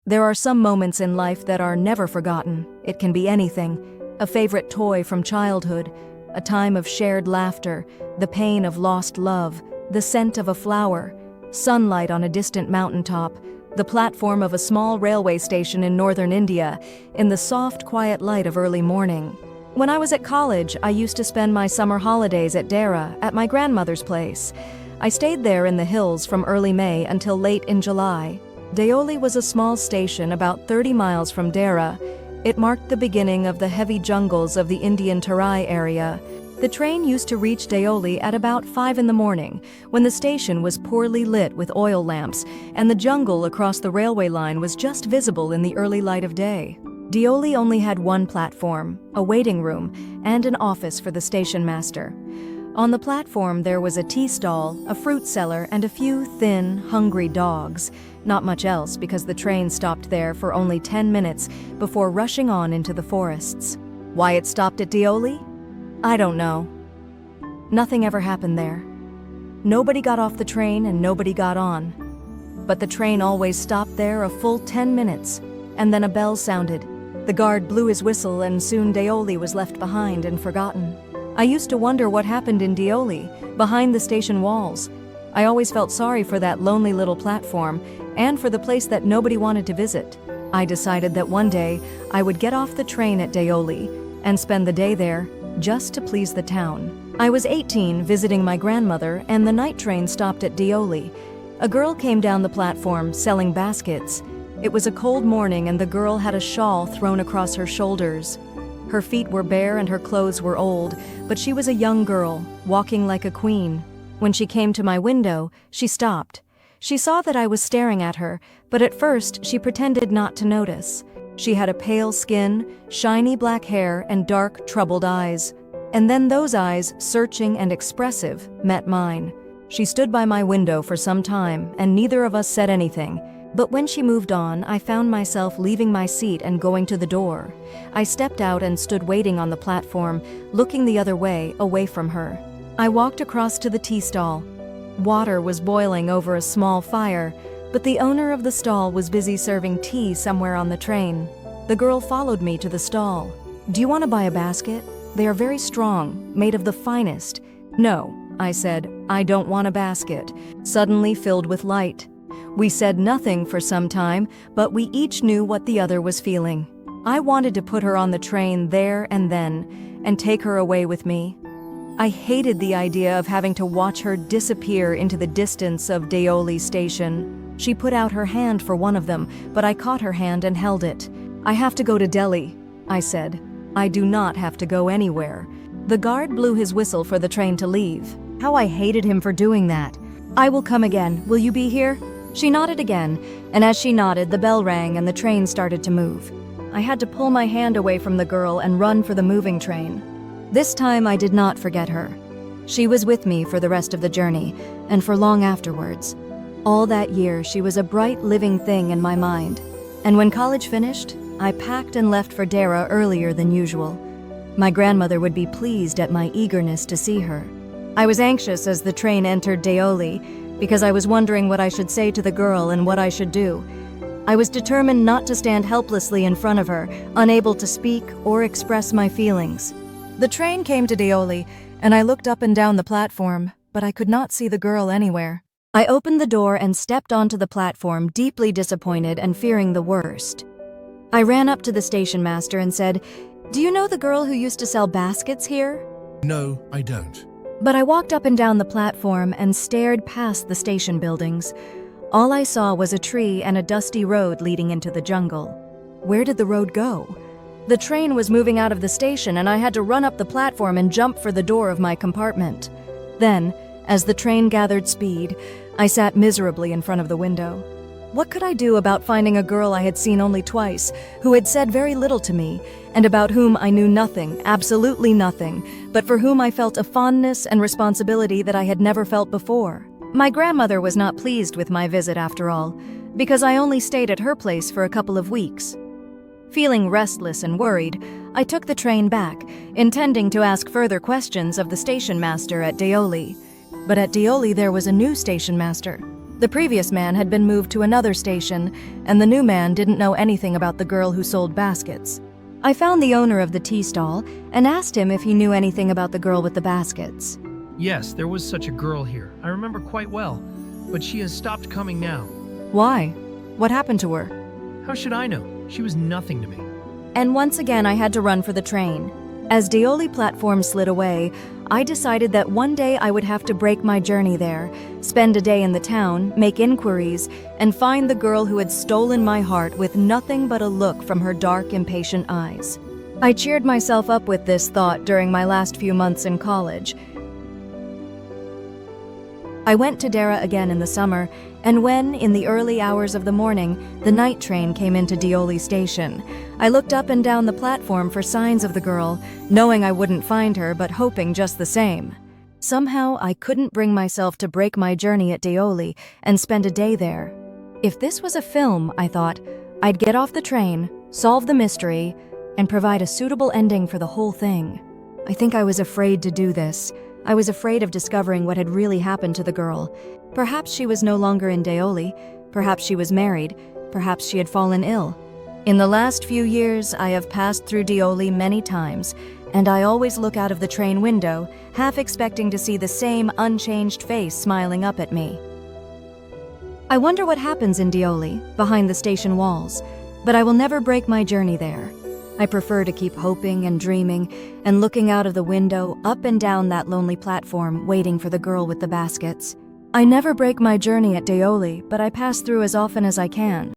There are some moments in life that are never forgotten. It can be anything: a favorite toy from childhood, a time of shared laughter, the pain of lost love, the scent of a flower, sunlight on a distant mountaintop, the platform of a small railway station in northern India, in the soft, quiet light of early morning. When I was at college, I used to spend my summer holidays at Dera, at my grandmother's place. I stayed there in the hills from early May until late in July. Deoli was a small station about 30 miles from Dera. It marked the beginning of the heavy jungles of the Indian Terai area. The train used to reach Deoli at about 5 in the morning, when the station was poorly lit with oil lamps, and the jungle across the railway line was just visible in the early light of day. Deoli only had one platform, a waiting room, and an office for the station master. On the platform there was a tea stall, a fruit cellar, and a few thin, hungry dogs. Not much else, because the train stopped there for only 10 minutes before rushing on into the forests. Why it stopped at Deoli? I don't know. Nothing ever happened there. Nobody got off the train and nobody got on. But the train always stopped there a full 10 minutes, and then a bell sounded. The guard blew his whistle, and soon Deoli was left behind and forgotten. I used to wonder what happened in Deoli, behind the station walls. I always felt sorry for that lonely little platform, and for the place that nobody wanted to visit. I decided that one day I would get off the train at Deoli and spend the day there, just to please the town. I was 18, visiting my grandmother, and the night train stopped at Deoli. A girl came down the platform selling baskets. It was a cold morning, and the girl had a shawl thrown across her shoulders. Her feet were bare and her clothes were old, but she was a young girl, walking like a queen. When she came to my window, she stopped. She saw that I was staring at her, but at first she pretended not to notice. She had a pale skin, shiny black hair, and dark, troubled eyes. And then those eyes, searching and expressive, met mine. She stood by my window for some time, and neither of us said anything. But when she moved on, I found myself leaving my seat and going to the door. I stepped out and stood waiting on the platform, looking the other way, away from her. I walked across to the tea stall. Water was boiling over a small fire, but the owner of the stall was busy serving tea somewhere on the train. The girl followed me to the stall. "Do you want to buy a basket? They are very strong, made of the finest." "No," I said, "I don't want a basket," suddenly filled with light. We said nothing for some time, but we each knew what the other was feeling. I wanted to put her on the train there and then, and take her away with me. I hated the idea of having to watch her disappear into the distance of Deoli station. She put out her hand for one of them, but I caught her hand and held it. "I have to go to Delhi," I said. "I do not have to go anywhere." The guard blew his whistle for the train to leave. How I hated him for doing that. "I will come again. Will you be here?" She nodded again, and as she nodded, the bell rang and the train started to move. I had to pull my hand away from the girl and run for the moving train. This time I did not forget her. She was with me for the rest of the journey, and for long afterwards. All that year, she was a bright, living thing in my mind. And when college finished, I packed and left for Dera earlier than usual. My grandmother would be pleased at my eagerness to see her. I was anxious as the train entered Deoli, because I was wondering what I should say to the girl and what I should do. I was determined not to stand helplessly in front of her, unable to speak or express my feelings. The train came to Deoli, and I looked up and down the platform, but I could not see the girl anywhere. I opened the door and stepped onto the platform, deeply disappointed and fearing the worst. I ran up to the station master and said, "Do you know the girl who used to sell baskets here?" "No, I don't." But I walked up and down the platform and stared past the station buildings. All I saw was a tree and a dusty road leading into the jungle. Where did the road go? The train was moving out of the station, and I had to run up the platform and jump for the door of my compartment. Then, as the train gathered speed, I sat miserably in front of the window. What could I do about finding a girl I had seen only twice, who had said very little to me, and about whom I knew nothing, absolutely nothing, but for whom I felt a fondness and responsibility that I had never felt before? My grandmother was not pleased with my visit after all, because I only stayed at her place for a couple of weeks. Feeling restless and worried, I took the train back, intending to ask further questions of the station master at Deoli. But at Deoli there was a new station master. The previous man had been moved to another station, and the new man didn't know anything about the girl who sold baskets. I found the owner of the tea stall and asked him if he knew anything about the girl with the baskets. Yes, there was such a girl here. I remember quite well, but she has stopped coming now. Why? What happened to her? How should I know? She was nothing to me. And once again I had to run for the train. As Deoli platform slid away, I decided that one day I would have to break my journey there, spend a day in the town, make inquiries, and find the girl who had stolen my heart with nothing but a look from her dark, impatient eyes. I cheered myself up with this thought during my last few months in college. I went to Dara again in the summer, and when, in the early hours of the morning, the night train came into Deoli station, I looked up and down the platform for signs of the girl, knowing I wouldn't find her but hoping just the same. Somehow, I couldn't bring myself to break my journey at Deoli and spend a day there. If this was a film, I thought, I'd get off the train, solve the mystery, and provide a suitable ending for the whole thing. I think I was afraid to do this. I was afraid of discovering what had really happened to the girl. Perhaps she was no longer in Deoli, perhaps she was married, perhaps she had fallen ill. In the last few years, I have passed through Deoli many times, and I always look out of the train window, half expecting to see the same unchanged face smiling up at me. I wonder what happens in Deoli, behind the station walls, but I will never break my journey there. I prefer to keep hoping and dreaming and looking out of the window up and down that lonely platform, waiting for the girl with the baskets. I never break my journey at Deoli, but I pass through as often as I can.